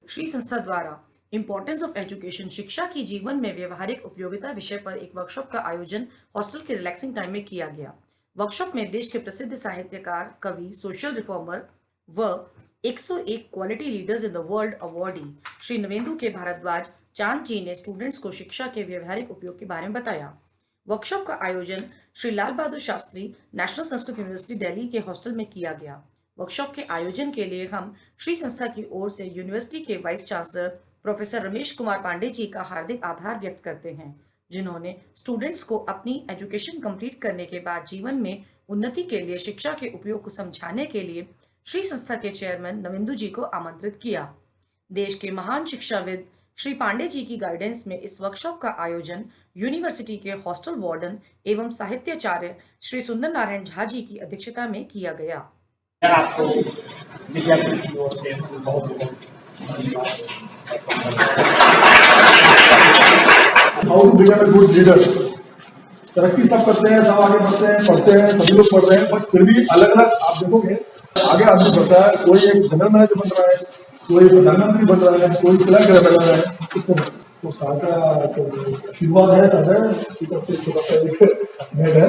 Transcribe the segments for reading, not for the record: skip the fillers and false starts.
श्री संस्था द्वारा importance of education शिक्षा की जीवन में व्यवहारिक उपयोगिता विषय पर एक वर्कशॉप का आयोजन हॉस्टल के रिलैक्सिंग टाइम में किया गया। वर्कशॉप में देश के प्रसिद्ध साहित्यकार, कवि, सोशल रिफॉर्मर व 101 quality leaders in the world awardee Shri Navendu के भारद्वाज चांद जी ने स्टूडेंट्स को शिक्षा के व्यवहारिक उपयोग के बारे में बताया। वर्कशॉप का आयोजन श्री लाल बहादुर शास्त्री नेशनल संस्कृत यूनिवर्सिटी दिल्ली के हॉस्टल में किया गया। वर्कशॉप के आयोजन के लिए हम श्री संस्था की ओर से यूनिवर्सिटी के vice chancellor professor Ramesh Kumar Pande ji का हार्दिक आभार व्यक्त करते हैं, जिन्होंने स्टूडेंट्स को अपनी एजुकेशन कंप्लीट करने के बाद जीवन में उन्नति के लिए शिक्षा के उपयोग को समझाने के लिए श्री संस्था के चेयरमैन नवेंदु जी को आमंत्रित किया। देश के महान शिक्षाविद श्री पांडे जी की गाइडेंस में इस वर्कशॉप का आयोजन यूनिवर्सिटी के हॉस्टल वार्डन एवं साहित्याचार्य श्री सुंदर नारायण झा जी की अध्यक्षता में किया गया। आपको विद्यार्थी की ओर से बहुत गुड लीडर। तरक्की सब करते हैं, सब आगे बढ़ते हैं, पढ़ते हैं, सभी लोग पढ़ रहे हैं, बट फिर भी अलग अलग आप देखोगे आगे आदमी बढ़ता है। कोई एक जनरल मैनेजर बन रहा है, कोई प्रधानमंत्री बन रहा है, कोई क्लर्क बन रहा है। तो सारा आशीर्वाद है, सब है, छोटा सा एक हेड है।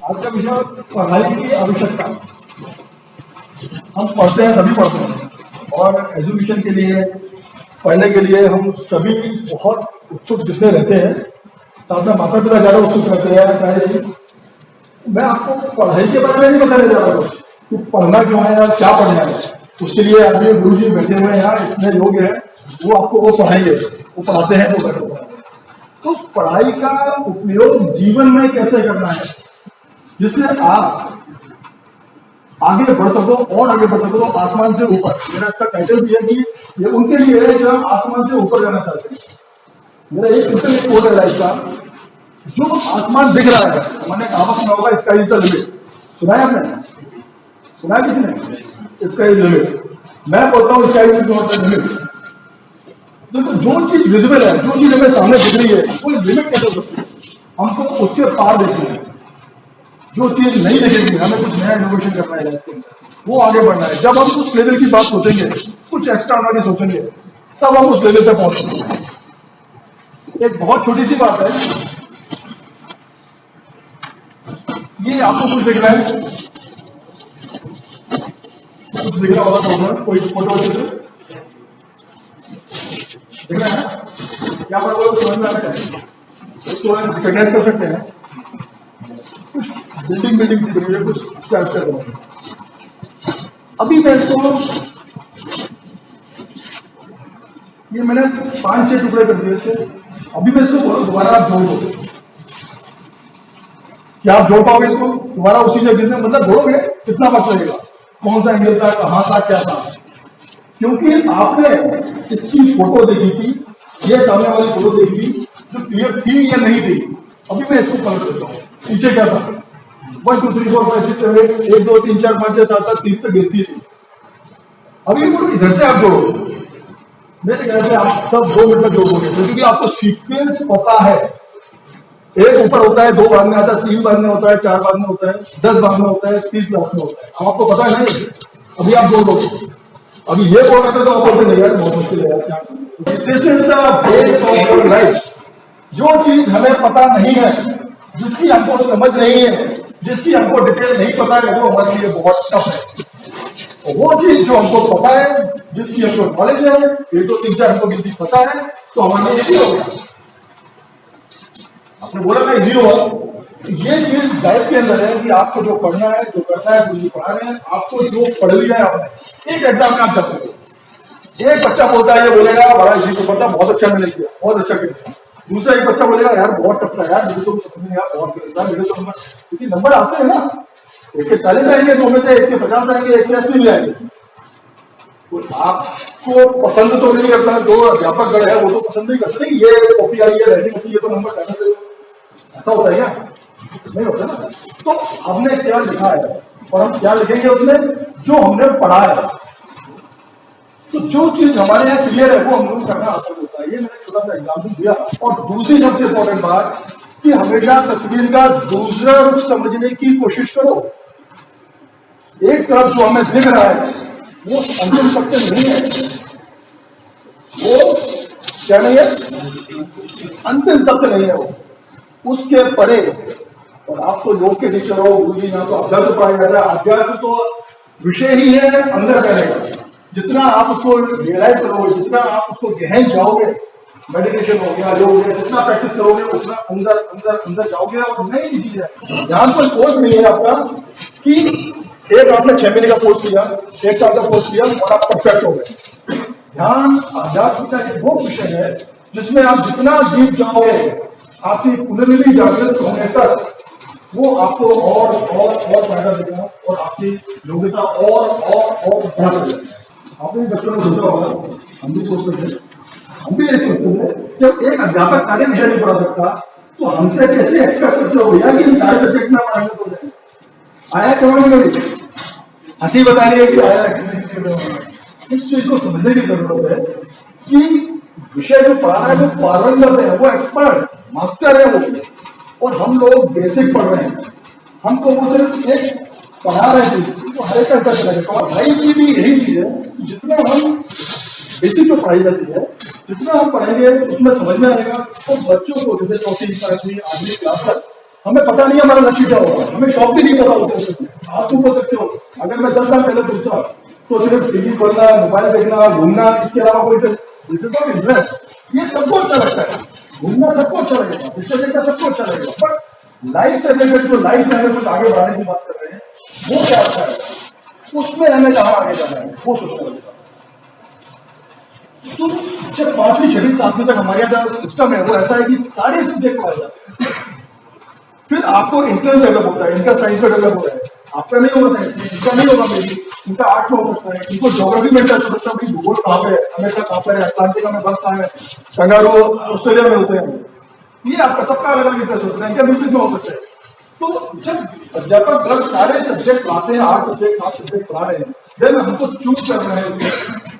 आज का विषय पढ़ाई की आवश्यकता। हम पढ़ते हैं, सभी पढ़ते हैं, और एजुकेशन के लिए पढ़ने के लिए हम सभी बहुत उत्सुक जितने रहते हैं, साथ में माता पिता ज्यादा उत्सुक रहते हैं। चाहे मैं आपको पढ़ाई के बारे में नहीं बताने जा रहा हूँ कि पढ़ना क्यों है या क्या पढ़ना है। उसके लिए आदमी गुरु जी बैठे हुए हैं यहाँ, इतने लोग हैं, वो आपको वो पढ़ाएंगे, वो पढ़ाते हैं, वो बैठे। तो पढ़ाई का उपयोग जीवन में कैसे करना है जिससे आप आगे बढ़ सको और आगे बढ़ सको आसमान से ऊपर। मेरा इसका टाइटल भी है कि ये उनके लिए है जो आसमान से ऊपर जाना चाहते हैं। मेरा एक कोट है लाइफ का, जो आसमान दिख रहा है, मैंने कहावत सुना होगा, इसका इज द लिमिट। सुना है आपने? सुना है किसने? इसका इज लिमिट। मैं बोलता हूँ इसका इज नॉट द लिमिट। देखो, जो चीज विजिबल है, जो चीज हमें सामने दिख रही है, वो लिमिट कैसे हो सकती है? हमको उसके पार देखना है। जो चीज नहीं देखेगी, हमें कुछ नया इनोवेशन करना है, वो आगे बढ़ना है। जब हम उस लेवल की बात सोचेंगे, कुछ एक्स्ट्रा ऑर्डिनरी सोचेंगे, तब हम उस लेवल पे पहुंचेंगे। एक बहुत छोटी सी बात है, ये आपको कुछ दिख रहा है, कुछ दिख रहा होगा तो कोई फोटो दिख रहा है क्या बात समझ में आ रहा है? उसको रिकॉग्नाइज कर सकते हैं। कुछ बिल्डिंग से बनी है, कुछ स्ट्रक्चर बना है। अभी मैं इसको ये मैंने 5-6 टुकड़े कर दिए इससे। अभी मैं इसको बोलो दोबारा आप जोड़ दो, क्या आप जोड़ पाओगे इसको दोबारा उसी जगह से? मतलब जोड़ोगे कितना वक्त लगेगा, कौन सा एंगल था, कहां था, क्या था? क्योंकि आपने इसकी फोटो देखी थी, ये सामने वाली फोटो देखी थी, जो क्लियर थी या नहीं थी। अभी मैं इसको कलर करता हूँ, पीछे क्या था, 1 2 3 4 5 6 7 8 1 2 3 4 5 6 7 8 30 तक गिनती थी। अभी इधर से आप जोड़ो, मेरे ख्याल से आप सब 2 मिनट में जोड़ोगे, क्योंकि आपको सीक्वेंस पता है। एक ऊपर होता है, 2 बाद में आता है, 3 बाद में होता है, 4 बाद में होता है, 10 बाद में होता है, 30 बाद में होता है। आपको पता है नहीं, अभी आप जोड़ दोगे। अभी ये बोल रहे थे तो आप बोलते नहीं यार, बहुत मुश्किल है यार। This is the base of your life. जो चीज हमें पता नहीं है, जिसकी हमको समझ नहीं है, जिसकी हमको डिटेल नहीं पता है, वो हमारे लिए बहुत टफ है। वो चीज जो हमको पता है, जिसकी हमको नॉलेज है, 1 2 3 4 हमको गिनती पता है, तो हमारे लिए इजी हो गया। आपने बोला ना इजी हुआ, ये चीज लाइफ के अंदर है कि आपको जो पढ़ना है, जो करना है, जो पढ़ा रहे हैं, आपको जो पढ़ लिया है आपने, एक एग्जाम में आप कर सकते। एक बच्चा बोलता है, ये बोलेगा बड़ा इजी तो पढ़ना, बहुत अच्छा मैंने किया, बहुत अच्छा किया। दूसरा एक बच्चा बोलेगा यार बहुत टफ था यार, मुझे तो समझ नहीं आया, बहुत गलत था, मेरे तो नंबर, क्योंकि नंबर आते हैं ना, 1 के 40 आएंगे, 2 में से 1 के 50 आएंगे, 1 के 80 भी आएंगे। तो आपको पसंद तो नहीं करता, जो अध्यापक गण है वो तो पसंद नहीं करते कि ये कॉपी आई है, राइटिंग होती है तो नंबर कहना चाहिए। ऐसा होता है क्या? नहीं होता ना। तो हमने क्या लिखा है और हम क्या लिखेंगे उसमें, जो हमने पढ़ा है। तो जो चीज हमारे यहाँ क्लियर है वो हम लोग करना आसान होता है। ये मैंने छोटा सा एग्जाम्पल दिया। और दूसरी सबसे इंपॉर्टेंट बात कि हमेशा तस्वीर का दूसरा रुख समझने की कोशिश करो। एक तरफ जो हमें दिख रहा है वो अंतिम सत्य नहीं है, वो क्या नहीं है, अंतिम सत्य नहीं है वो, उसके परे। और आप तो योग के टीचर हो, गुरु जी, यहाँ तो अध्यात्म पढ़ाया जाता है। अध्यात्म तो विषय ही है अंदर जाने का। जितना आप उसको रियलाइज करोगे, जितना आप उसको गहन जाओगे, मेडिटेशन हो गया, योग हो गया, जितना प्रैक्टिस करोगे उतना अंदर अंदर अंदर जाओगे। और नई चीज है, यहाँ पर कोर्स नहीं है आपका कि एक आपने 6 महीने का कोर्स किया, 1 साल का कोर्स किया और आप परफेक्ट हो गए। ध्यान आध्यात्म का एक वो विषय है जिसमें आप जितना डीप जाओगे, आपकी पुनर्निधि जागृत होने तक वो आपको और फायदा देगा और आपकी योग्यता और बढ़ा देगा। आपने बच्चों ने सोचा होगा, हम भी सोचते थे, हम भी यही सोचते थे, जब एक अध्यापक सारे विषय नहीं पढ़ा सकता तो हमसे कैसे एक्सपेक्ट करते हो भैया कि सारे सब्जेक्ट में पढ़ाने को जाए। आया समझ में, हंसी बता रही है कि आया किसी इस चीज को समझने की जरूरत है कि विषय जो पढ़ा रहा है वो पारंगत है, वो एक्सपर्ट मास्टर है वो, और हम लोग बेसिक पढ़ रहे हैं। हमको वो सिर्फ एक पढ़ा रहे थे, तो हर एक का चलेगा। पढ़ाई की भी यही चीज है, जितना हम बेसिक जो पढ़ाई जाती है, जितना हम पढ़ेंगे उसमें समझ में आएगा। तो बच्चों को जैसे 4वीं 5वीं 8वीं क्लास तक हमें पता नहीं है हमारा लक्ष्य क्या होगा, हमें शौक भी नहीं पता होता। आप तुम बोल सकते हो अगर मैं 10 साल पहले पूछता तो सिर्फ टीवी पढ़ना, मोबाइल देखना, घूमना, इसके अलावा कोई इंटरेस्ट, ये सबको अच्छा लगता है। घूमना सबको अच्छा लगेगा, विषय देखना सबको अच्छा लगेगा, बट लाइफ से रिलेटेड जो लाइफ में हमें कुछ आगे बढ़ाने की बात कर रहे हैं वो क्या अच्छा है, उसमें हमें कहाँ आगे जाना है वो सोचना होगा। तो जब 5वीं 6वीं 7वीं तक हमारे यहाँ जो सिस्टम है वो ऐसा है कि सारे सब्जेक्ट पढ़ाए जाते हैं। फिर आपको इंटरेस्ट डेवलप होता है, इनका साइंस में डेवलप होता है, आपका नहीं होगा साइंस, इनका नहीं होगा, मेरी इनका आर्ट में हो सकता है, इनको ज्योग्राफी में इंटरेस्ट हो सकता है, भाई भूगोल कहाँ पे है, अमेरिका कहाँ पर है, अटलांटिका में बर्फ कहाँ है, कंगारू ऑस्ट्रेलिया में होते हैं, ये आपका सबका अलग अलग इंटरेस्ट होता है, इनका म्यूजिक में हो सकता है। तो जब अध्यापक अगर सारे सब्जेक्ट पढ़ाते हैं, 8 सब्जेक्ट 7 सब्जेक्ट पढ़ा रहे हैं, देन हमको चूज करना है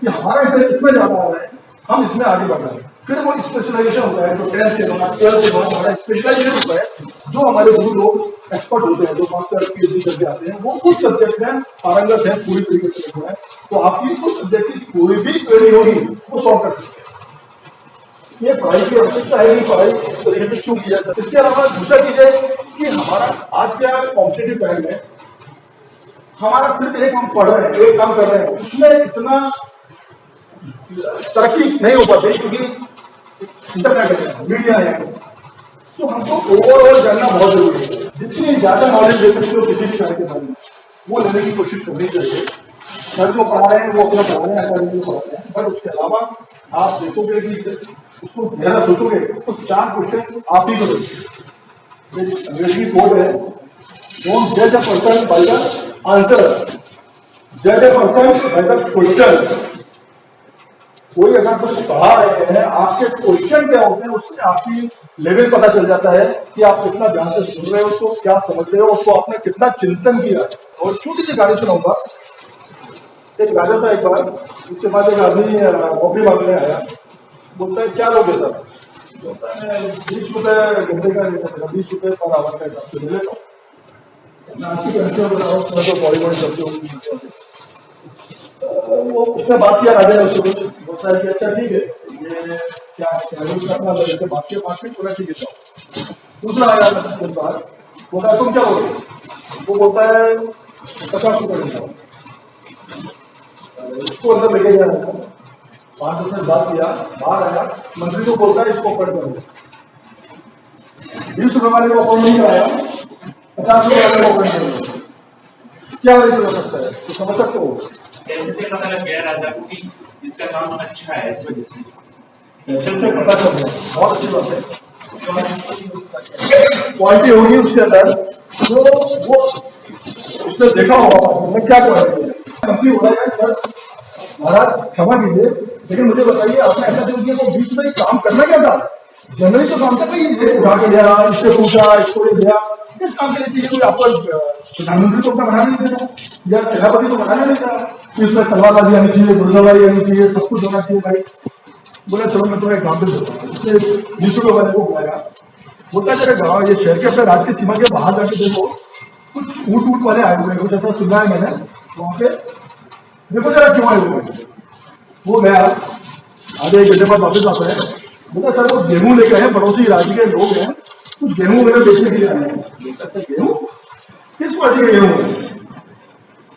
कि हमारा इंटरेस्ट इसमें ज्यादा आ रहा है, हम इसमें आगे बढ़ रहे हैं। फिर वो स्पेशलाइजेशन होता है, जो 10th के बाद 12th के बाद हमारा स्पेशलाइजेशन होता है, जो हमारे गुरु लोग एक्सपर्ट होते हैं, जो मास्टर पीएचडी करके आते हैं, वो उस सब्जेक्ट में पारंगत है, पूरी तरीके से हो है, तो आपकी उस सब्जेक्ट की कोई भी क्वेरी होगी वो सॉल्व कर सकते हैं। ये पढ़ाई की आवश्यकता है, ये पढ़ाई तरीके से क्यों किया जाता है। इसके अलावा दूसरा चीज है कि हमारा आज क्या कॉम्पिटेटिव टाइम है, हमारा सिर्फ एक हम पढ़ रहे हैं, एक काम कर रहे हैं, उसमें इतना तरक्की नहीं हो पाती क्योंकि इंटरनेट है, मीडिया है, तो हमको ओवरऑल जानना बहुत जरूरी है। जितनी ज्यादा नॉलेज दे सकते हो किसी भी कार्य के बारे में वो लेने की कोशिश करनी चाहिए। सर जो पढ़ा रहे हैं वो अपना पढ़ा रहे हैं, अकादमी में पढ़ा रहे हैं, पर उसके अलावा आप देखोगे कि उसको ज्यादा सोचोगे तो 4 क्वेश्चन आप ही को दोगे। अंग्रेजी कोड है, डोंट जज a person by the answer, जज a person by the question. कोई अगर कुछ पढ़ा रहे हैं, आपके क्वेश्चन क्या होते हैं उससे आपकी लेवल पता चल जाता है कि आप कितना ध्यान से सुन रहे हो, उसको क्या समझ रहे हो, उसको आपने कितना चिंतन किया। और छोटी सी गाड़ी सुनाऊंगा, एक राजा था एक बार, उसके बाद एक आदमी नौकरी मांगने आया, बोलता है क्या लोगे सर, बोलता है 20 रुपए घंटे का, 20 रुपए पर आवर का हिसाब से मिलेगा। वो उसने बात किया राजा ने उससे, बोलता है कि अच्छा ठीक है, ये क्या अपना बात किया, 5 मिनट पूरा ठीक है जाओ। दूसरा आया बोलता है तुम क्या बोलोगे, वो बोलता है 50 रुपये। इसको अंदर लेके गया, 5 मिनट बात किया, बाहर आया, मंत्री को बोलता है इसको कट कर दो। 20 रुपये वाले को अकाउंट नहीं कराया, 50 रुपये वाले को कट कर दो। क्या वजह हो सकता है, तो समझ सकते हो कैसे से पता लग गया राजा को कि इसका काम अच्छा है, इस वजह से कैसे पता चल गया, बहुत अच्छी बात है। क्वालिटी होगी उसके अंदर, तो वो उसने देखा होगा मैं क्या क्वालिटी है। कंपनी हो रहा है सर, महाराज क्षमा कीजिए, लेकिन मुझे बताइए आपने ऐसा क्यों किया, वो बीच में काम करना क्या था, जनरली तो काम था कि उठा के दिया, इससे पूछा, इसको दिया, किस काम के लिए चाहिए, कोई आपको प्रधानमंत्री को अपना बनाना नहीं था या सेनापति को बनाना नहीं था कि उसमें तलवारबाजी आनी चाहिए, गुर्दाबाजी आनी चाहिए, सब कुछ होना चाहिए। भाई बोला चलो मैं तुम्हें एग्जाम्पल देता हूँ, उसने 20 रुपये वाले को बुलाया, बोलता है तेरे गाँव ये शहर के अपने राज्य की सीमा के बाहर जाके देखो कुछ ऊँट वाले आए हुए, कुछ ऐसा सुना है मैंने, वहाँ पे देखो जरा क्यों आए हुए हैं। वो गया आधे एक घंटे बाद वापस आता है, बोला सर वो गेहूं लेके आए, पड़ोसी राज्य के लोग हैं, कुछ गेहूं वगैरह बेचने के लिए आए हैं। अच्छा गेहूं, किस पार्टी के गेहूं है?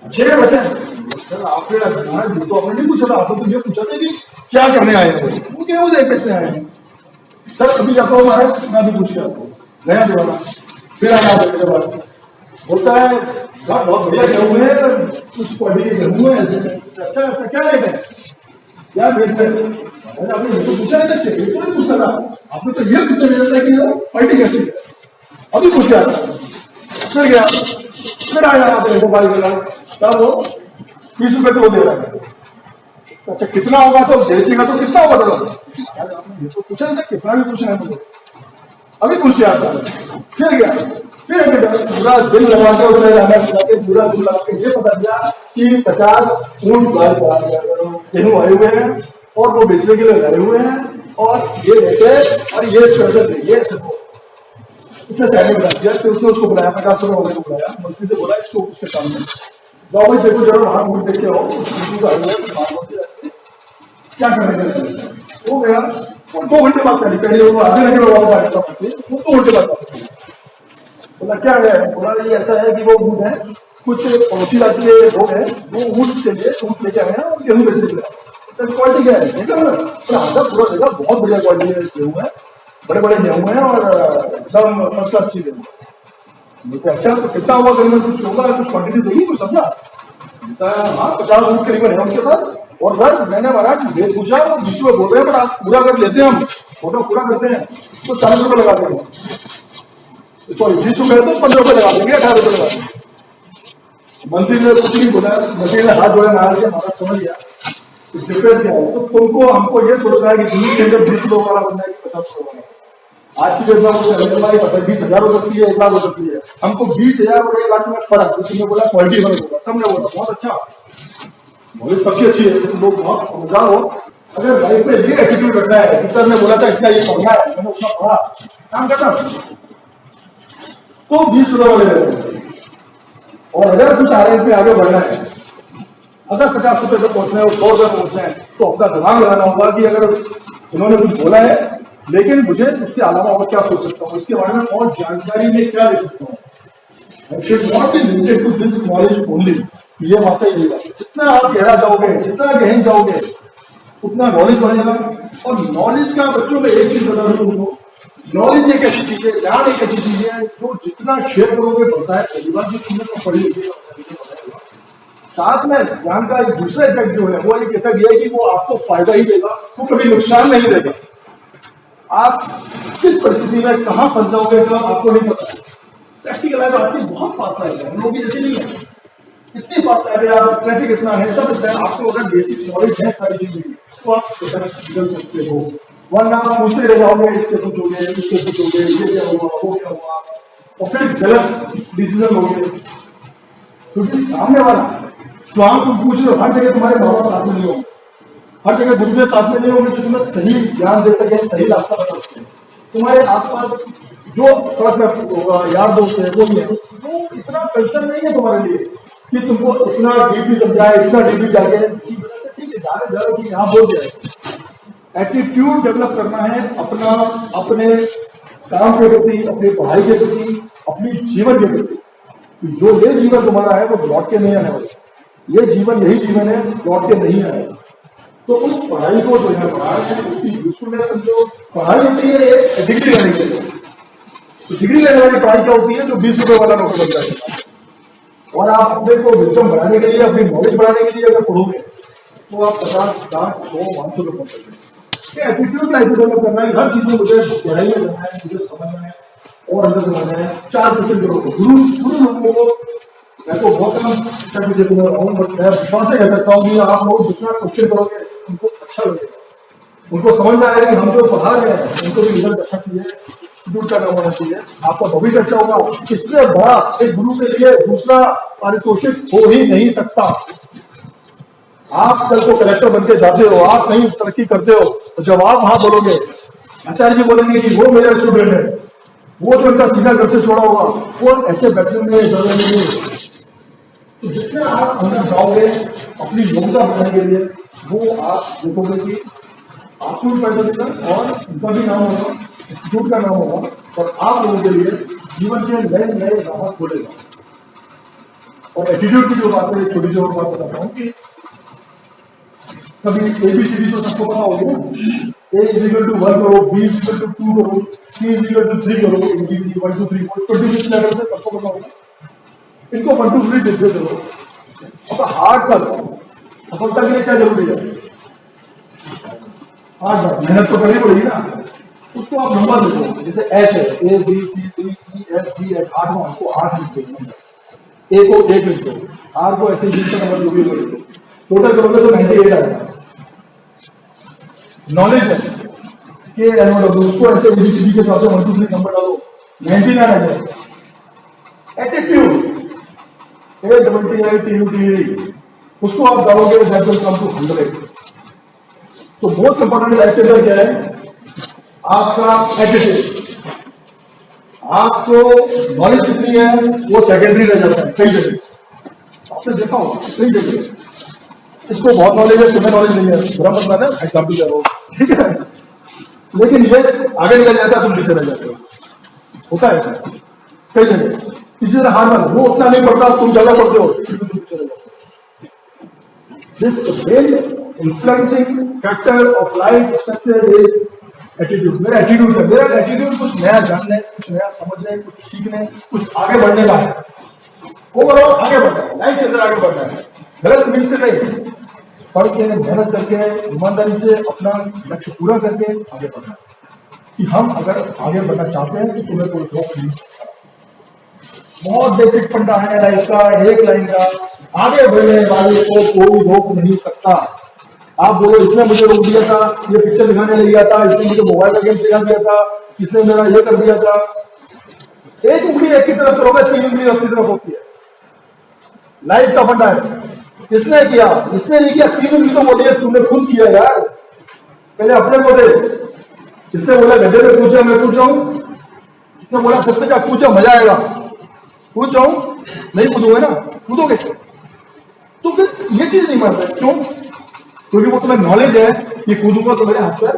अच्छे बच्चे सर आपने तो आपने नहीं पूछा था, आपने तो ये पूछा था कि क्या करने आए हैं, वो गेहूं ले कैसे आए हैं। सर अभी जाता हूँ महाराज, मैं भी पूछ गया गया दोबारा, फिर आया मेरे बाद बोलता है बहुत बढ़िया गेहूं है, कुछ क्वालिटी के गेहूं है। अच्छा अच्छा क्या रेट है, क्या बेच रहे हैं? आपने तो पूछा नहीं था, ये तो नहीं पूछा था, आपने तो ये पूछा नहीं था कि क्वालिटी कैसी है, अभी पूछ गया फिर गया, फिर आया मोबाइल वाला, तब वो 20 रुपए किलो दे रहा है। अच्छा कितना होगा तो बेचेगा तो कितना होगा, आपने तो पूछा नहीं था, कितना भी पूछना है मुझे, अभी पूछ गया था, फिर गया, फिर पूरा दिन लगा के उसने पूरा दिन लगा के ये पता चला कि 50 ऊंट गेहूं आए हुए हैं और वो बेचने के लिए लाए हुए हैं, और ये लेते और ये उसने सैनिक बना दिया। फिर उसने उसको बुलाया, 50 रुपये वाले को बुलाया, मंत्री से बोला इसको उसके सामने जाओ भाई देखो जरा वहां ऊंट देख के आओ, क्या करेंगे। वो गया और 2 घंटे बात करी, पहले वो आधे घंटे वो 2 घंटे बात करते। बोला क्या है, बोला ये ऐसा है कि वो ऊँट है, कुछ पड़ोसी राज्य के लोग हैं, वो ऊँट के लिए ऊँट लेके आए हैं और गेहूं बेचने के लिए। क्वालिटी क्या है देखा ना, पूरा देखा बहुत बढ़िया क्वालिटी है गेहूं है, बड़े बड़े गेहूं है और एकदम फर्स्ट क्लास चीज है। अच्छा तो कितना हुआ करना, कुछ होगा कुछ क्वांटिटी देगी कुछ समझा। हाँ 50 ऊँट करीबन है उनके पास, और सर मैंने महाराज रेट पूछा, वो 20 रुपये बोल रहे हैं, पर आप पूरा कर लेते हैं, हम फोटो पूरा करते हैं तो 40 रुपये लगा देंगे, सॉरी 20 रुपये तो 15 रुपये लगा देंगे, 18 रुपये लगा देंगे। मंत्री ने कुछ नहीं बोला, मंत्री ने हाथ जोड़ा महाराज के, महाराज समझ गया डिफरेंस क्या है। तो तुमको हमको ये सोचना है कि दिल्ली के अंदर 20 रुपये वाला बनना है कि 50 रुपये वाला। आज की डेट में 20,000 हो सकती है, 1 लाख हो सकती है, हमको 20,000 और 1 लाख में फर्क, तुमने बोला क्वालिटी फर्क होगा, सबने बोला बहुत अच्छा, नॉलेज सबसे अच्छी है, तुम लोग बहुत समझदार हो। अगर लाइफ में ये एटीट्यूड रखना है कि सर ने बोला था इसका ये पढ़ना है, मैंने उसका पढ़ा काम करना, तो 20 रुपये वाले रहेंगे। और अगर कुछ आगे बढ़ना है, अगर 50 रुपये तक पहुंचना है और 100 रुपये पहुंचना है, तो अपना दिमाग लगाना होगा कि अगर उन्होंने कुछ बोला है, लेकिन मुझे उसके अलावा और क्या सोच सकता हूँ, इसके बारे में और जानकारी में क्या ले सकता हूँ। ये बात ही नहीं, जितना आप गहरा जाओगे, जितना गहन जाओगे, उतना नॉलेज बढ़ेगा। और नॉलेज का बच्चों में एक चीज बता दूं, नॉलेज एक ऐसी चीज है, ज्ञान एक ऐसी चीज है जो जितना शेयर करोगे बढ़ता है। परिवार जो तुमने तो पढ़ी लिखी साथ में ज्ञान का एक दूसरा इफेक्ट जो है वो एक इफेक्ट ये है कि वो आपको फायदा ही देगा, वो कभी नुकसान नहीं देगा। आप किस परिस्थिति में कहाँ फंस जाओगे तो आपको नहीं पता। प्रैक्टिकल लाइफ आपकी बहुत फास्ट है, हम लोग की जैसे नहीं है, इतनी फास्ट है, आप ट्रैफिक इतना है, सब इतना है, आपको अगर बेसिक नॉलेज है सारी चीजें तो आप निकल सकते हो, वरना आप पूछते रह जाओगे, इससे पूछोगे, इससे पूछोगे, ये क्या हुआ, वो क्या हुआ, और फिर गलत डिसीजन लोगे। क्योंकि सामने वाला तो आप तुम पूछ रहे हो, हर जगह तुम्हारे माँ बाप साथ में नहीं हो, हर जगह गुरु साथ में नहीं होंगे जो तुम्हें सही ज्ञान दे सके, सही रास्ता बता सके। तुम्हारे आसपास जो सड़क में यार दोस्त है वो भी है, वो इतना कंसर्न नहीं है तुम्हारे लिए कि तुमको इतना डीपली समझाए, इतना डीपली जाके ठीक है जाने जाओ कि यहाँ बोल जाए। एटीट्यूड डेवलप करना है अपना, अपने काम के प्रति, अपनी पढ़ाई के प्रति, अपनी जीवन के प्रति। जो ये जीवन तुम्हारा है वो लौट के नहीं आने वाला, ये जीवन यही जीवन है, लौट के नहीं आएगा। तो उस पढ़ाई को जो है उसकी यूजफुलनेस समझो। पढ़ाई होती है एक डिग्री लेने के लिए, तो डिग्री लेने वाली पढ़ाई क्या होती है जो 20 रुपये वाला नौकर बन जाएगा। और आप अपने को विजडम बढ़ाने के लिए, अपनी नॉलेज बढ़ाने के लिए अगर पढ़ोगे तो आप 50, 60, 100, 500 रुपये पहुंच सकते। एटीट्यूड लाइफ डेवलप करना है, हर चीज में मुझे पढ़ाई में करना है, मुझे समझना है और अंदर समझना है। 4 क्वेश्चन करोगे गुरु लोगों को, मैं तो बहुत कम शिक्षा की जरूरत रहा हूँ, बट मैं विश्वास से कह सकता हूँ कि आप लोग जितना क्वेश्चन करोगे उनको अच्छा लगेगा, उनको समझ में आएगा कि हम जो पढ़ा रहे हैं उनको भी रिजल्ट अच्छा चाहिए, दूर का काम होना चाहिए, आपका भविष्य अच्छा होगा। इससे बड़ा एक गुरु के लिए दूसरा पारितोषिक हो ही नहीं सकता। आप कल को कलेक्टर बन के जाते हो, आप कहीं तरक्की करते हो, तो जब आप वहां बोलोगे, आचार्य जी बोलेंगे कि वो मेरा स्टूडेंट है, वो जो उनका सीधा घर से छोड़ा होगा वो ऐसे बैठने में जितने आप अंदर जाओगे अपनी योग्यता बढ़ाने के लिए वो आप देखोगे कि आपको भी पैसा देगा और उनका भी नाम होगा, इंस्टीट्यूट का नाम होगा और आप लोगों के लिए जीवन के नए नए राह खोलेगा। और एटीट्यूड की जो बात है, छोटी सी और बात बताता हूँ कि कभी ABCD तो सबको पता होगी ना, A = 1 करो, B = 2 करो, C = 3 करो, ABC 1 2 3 4 26 लेवल से सबको पता होगा। इनको 1 2 3 डिस्कस करो, अब हार्ड कर सफलता के लिए क्या जरूरी है? हार्ड मेहनत तो करनी पड़ेगी ना। उसको आप नंबर लिखो, जैसे H है A B C D E F G H 8वां, उसको 8 लिख दो, A को 1 लिख दो, R को ऐसे जिसका नंबर जो भी लिख दो, टोटल करोगे तो 98 आएगा। नॉलेज है कि उसको ऐसे ABCD के साथ 1 2 3 नंबर डालो, 99 आ जाएगा। एटीट्यूड A उसको आप डालोगे दैट विल कम टू 100। तो मोस्ट इंपॉर्टेंट लाइफ स्टाइल क्या है? आपका एटीट्यूड। आपको नॉलेज कितनी है वो सेकेंडरी रह जाता है कई जगह, आपने देखा होगा कई जगह। इसको बहुत नॉलेज है, तुम्हें नॉलेज नहीं है, बुरा मत मानना, एग्जाम्पल दे रहा हूं, ठीक है। लेकिन ये आगे निकल जाता है, तुम पीछे रह जाते हो, होता है कई जगह। किसी तरह हार मान, वो उतना नहीं पढ़ता, तुम ज्यादा पढ़ते हो, तुम पीछे रह जाते हो। This main influencing factor of life success is attitude. मेरा एटीट्यूड है, मेरा एटीट्यूड कुछ नया जानने, कुछ नया समझने, कुछ सीखने, कुछ आगे बढ़ने का है। ओवरऑल आगे बढ़ना है, लाइफ के अंदर आगे बढ़ना है, गलत मीन से नहीं, पढ़ के मेहनत करके ईमानदारी से अपना लक्ष्य पूरा करके आगे बढ़ना है। कि हम अगर आगे बढ़ना चाहते हैं तो तुम्हें कोई रोक नहीं सकता। बहुत बेसिक फंडा है लाइफ का, एक लाइन का, आगे बढ़ने वाले को कोई रोक नहीं सकता। आप बोलो इसने मुझे रोक दिया था, ये पिक्चर दिखाने ले गया था, इसने मुझे मोबाइल का गेम सिखा दिया था, इसने मेरा ये कर दिया था। एक उंगली एक की तरफ से होगा, 3 उंगली अपनी तरफ होती है। लाइफ का फंडा है। किसने किया? इसने नहीं किया, 3 उंगली तो बोली है, तुमने खुद किया यार। पहले अपने को दे। इसने बोला गड्ढे में पूछा, मैं पूछ रहा हूं। इसने बोला सत्य का पूछा, मजा आएगा, पूछ रहा हूं, नहीं कूदोगे ना, कूदोगे तो फिर ये चीज नहीं मानते। क्यों? क्योंकि वो तुम्हें नॉलेज है कि कूदूंगा तो मेरे हाथ पर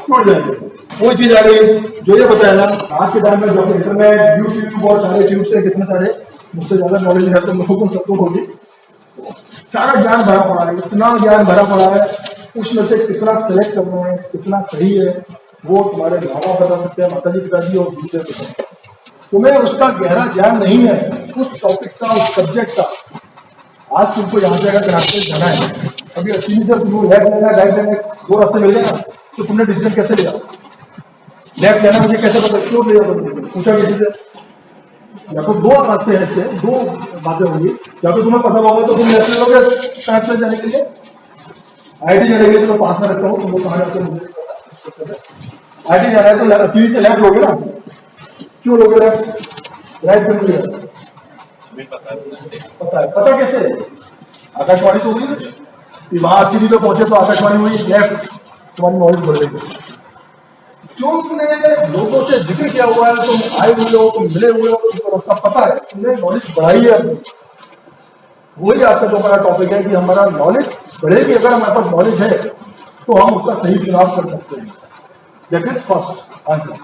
टूट जाएंगे। कोई चीज आ गई जो ये बताया ना, आज के टाइम में जो इंटरनेट, यूट्यूब और सारे ट्यूब से कितने सारे मुझसे ज्यादा नॉलेज है तो लोगों को सबको होगी, सारा ज्ञान भरा पड़ा है, इतना ज्ञान भरा पड़ा है, उसमें से कितना सेलेक्ट करना है, कितना सही है, वो तुम्हारे माँ बाप बता सकते हैं, माता जी पिताजी और दूसरे बता सकते हैं। तुम्हें उसका गहरा ज्ञान नहीं है, उस टॉपिक का, उस सब्जेक्ट का। आज तुमको यहाँ से अगर क्लास जाना है, अभी अस्सी तुमको लेफ्ट लेना, राइट लेना, 2 रास्ते मिल जाएगा, तो तुमने डिसीजन कैसे लिया? लेफ्ट लेना मुझे कैसे पता, क्यों लिया? पूछा किसी से? या तो 2 रास्ते हैं, इससे 2 बातें होंगी। या तो तुम्हें पता होगा तो तुम लेफ्ट ले लोगे साइंस में जाने के लिए, IIT जाने के लिए तो पास में रखता हूँ, तुमको कहाँ जाते हो IIT जाना है तो TV से लेफ्ट लोगे ना, क्यों लोगे लेफ्ट? राइट क्यों लोगे? पता है। पता कैसे? आकाशवाणी तो होगी कि वहां TV पे पहुंचे तो आकाशवाणी हुई, लेफ्ट, तुम्हारी नॉलेज बढ़ जाएगी। क्यों? तुमने लोगों से जिक्र किया हुआ है, तुम आए हुए हो, तुम मिले हुए हो, तुमको रास्ता पता है, तुमने नॉलेज बढ़ाई है अपनी। वही आपका जो हमारा टॉपिक है कि हमारा नॉलेज बढ़ेगी। अगर हमारे पास नॉलेज है तो हम उसका सही चुनाव कर सकते हैं। That is first answer.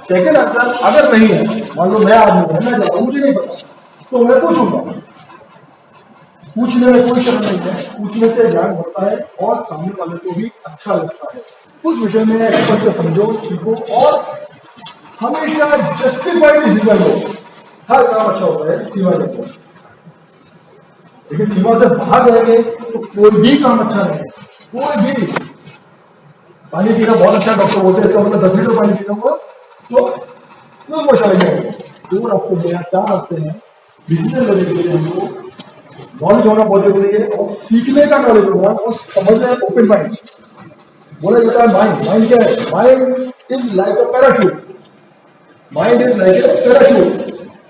Second answer, अगर नहीं है, मान लो मैं आदमी रहना चाहता हूँ, मुझे नहीं पता, तो मैं पूछूंगा। पूछने में कोई शर्म नहीं है, पूछने से ज्ञान बढ़ता है और सामने वाले को भी अच्छा लगता है। उस विषय में एक्सपर्ट से समझो, सीखो और हमेशा जस्टिफाइड डिसीजन लो। हर काम अच्छा होता है सीमा रखो, लेकिन सीमा से बाहर जाएंगे तो कोई भी काम अच्छा नहीं है। कोई भी पानी पीना बहुत अच्छा, डॉक्टर बोलते हैं, इसका मतलब 10 लीटर पानी पीना हुआ तो बहुत अच्छा लगेगा। 2 रास्ते हैं, 4 रास्ते हैं डिसीजन लेने के लिए। हमको नॉलेज होना बहुत जरूरी है और सीखने का नॉलेज होना और समझना, ओपन माइंड। बोला जाता है माइंड क्या है? Mind is like a parachute. Mind is like a parachute,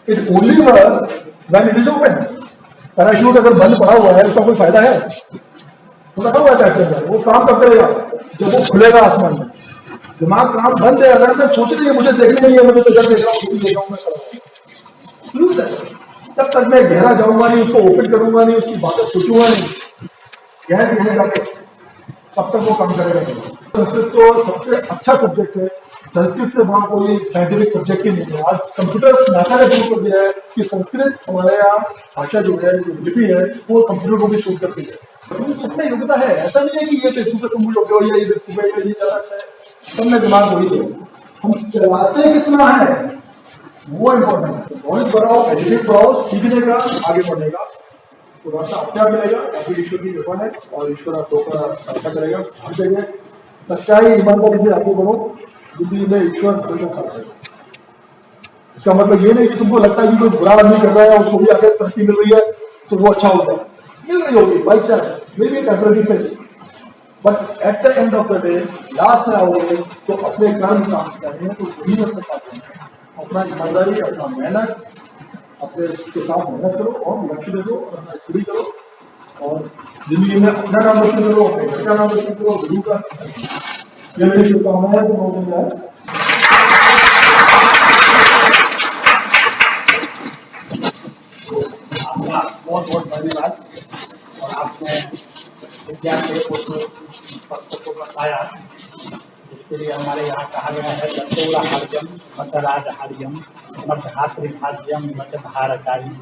it only works when it is open. Parachute अगर बंद पड़ा हुआ है उसका कोई फायदा है? तो रखा हुआ है, वो काम कब करेगा? जब वो खुलेगा आसमान में। दिमाग काम बंद है, अगर मैं सोच रही है मुझे देखने नहीं है, मुझे तो जब देख रहा हूँ, जब तक मैं गहरा जाऊंगा नहीं, उसको ओपन करूंगा नहीं, उसकी बातें सोचूंगा नहीं, गहर गहरे जाके, तब तक वो काम करेगा नहीं। संस्कृत तो सबसे अच्छा सब्जेक्ट है। संस्कृत से वहाँ कोई साइंटिफिक सब्जेक्ट ही नहीं है। आज कंप्यूटर नासा ने प्रूव कर दिया है कि संस्कृत हमारे यहाँ भाषा जो है, जो लिपि है, वो कंप्यूटर को भी शूट करती है। तो सबमें योग्यता है। ऐसा नहीं है कि ये तो तुम योग्य हो या ये तुम्हें ये नहीं करना है। सब में दिमाग वही है, हम चलाते कितना है वो इम्पोर्टेंट है। नॉलेज बढ़ाओ, एजुकेट बढ़ाओ, सीखने का, आगे बढ़ने का तो रास्ता अपने आप मिलेगा। या फिर ईश्वर की कृपा है और ईश्वर आपको सहायता करेगा। हर जगह सच्चाई ईमानदारी से आगे बढ़ो, जिंदगी में ईश्वर हमेशा साथ है। इसका मतलब ये नहीं कि तुमको लगता है कि कोई बुरा आदमी कर रहा है, उसको भी आगे तरक्की मिल रही है तो वो अच्छा हो जाए, मिल रही होगी by chance, may be temporary thing, but at the end of the day last में आओगे तो अपने कर्म काम करें तो वही अपने साथ हैं। अपना ईमानदारी, अपना मेहनत, अपने के साथ मेहनत करो और लक्ष्य दे दो और अपना स्टडी करो और जिंदगी में अपना नाम रोशन करो, अपने घर का नाम रोशन करो, गुरु का। ये मेरी शुभकामनाएं तो बहुत है। बहुत बहुत धन्यवाद। और आपने विद्या के पुस्तक को बताया, जिसके लिए हमारे यहाँ कहा गया है दत्तोरा हार्यम मदराज हार्यम मध्यात्रि भाज्यम मध्यधारकारी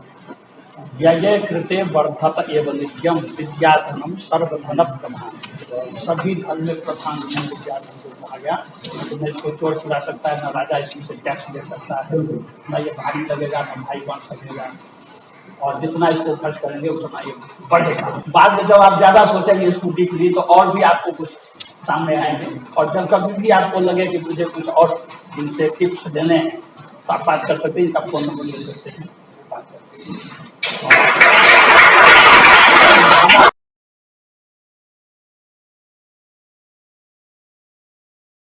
जय कृते वर्धत एवं नित्यम विद्याधनम सर्वधन प्रधान। सभी धन में प्रधान धन विद्याधन को कहा गया। तो न इसको चोर चुरा सकता है, न राजा इसमें से टैक्स दे सकता है, न ये भारी लगेगा, न भाई बन सकेगा। और जितना इसको खर्च करेंगे उतना ये बढ़ेगा। बाद में जब आप ज्यादा सोचेंगे स्कूटी के लिए तो और भी आपको कुछ सामने आएंगे। और जब कभी भी आपको लगे कि मुझे कुछ और इनसे टिप्स देने हैं तो आप बात कर सकते हैं। इनका फोन नंबर ले सकते हैं, बात करते हैं।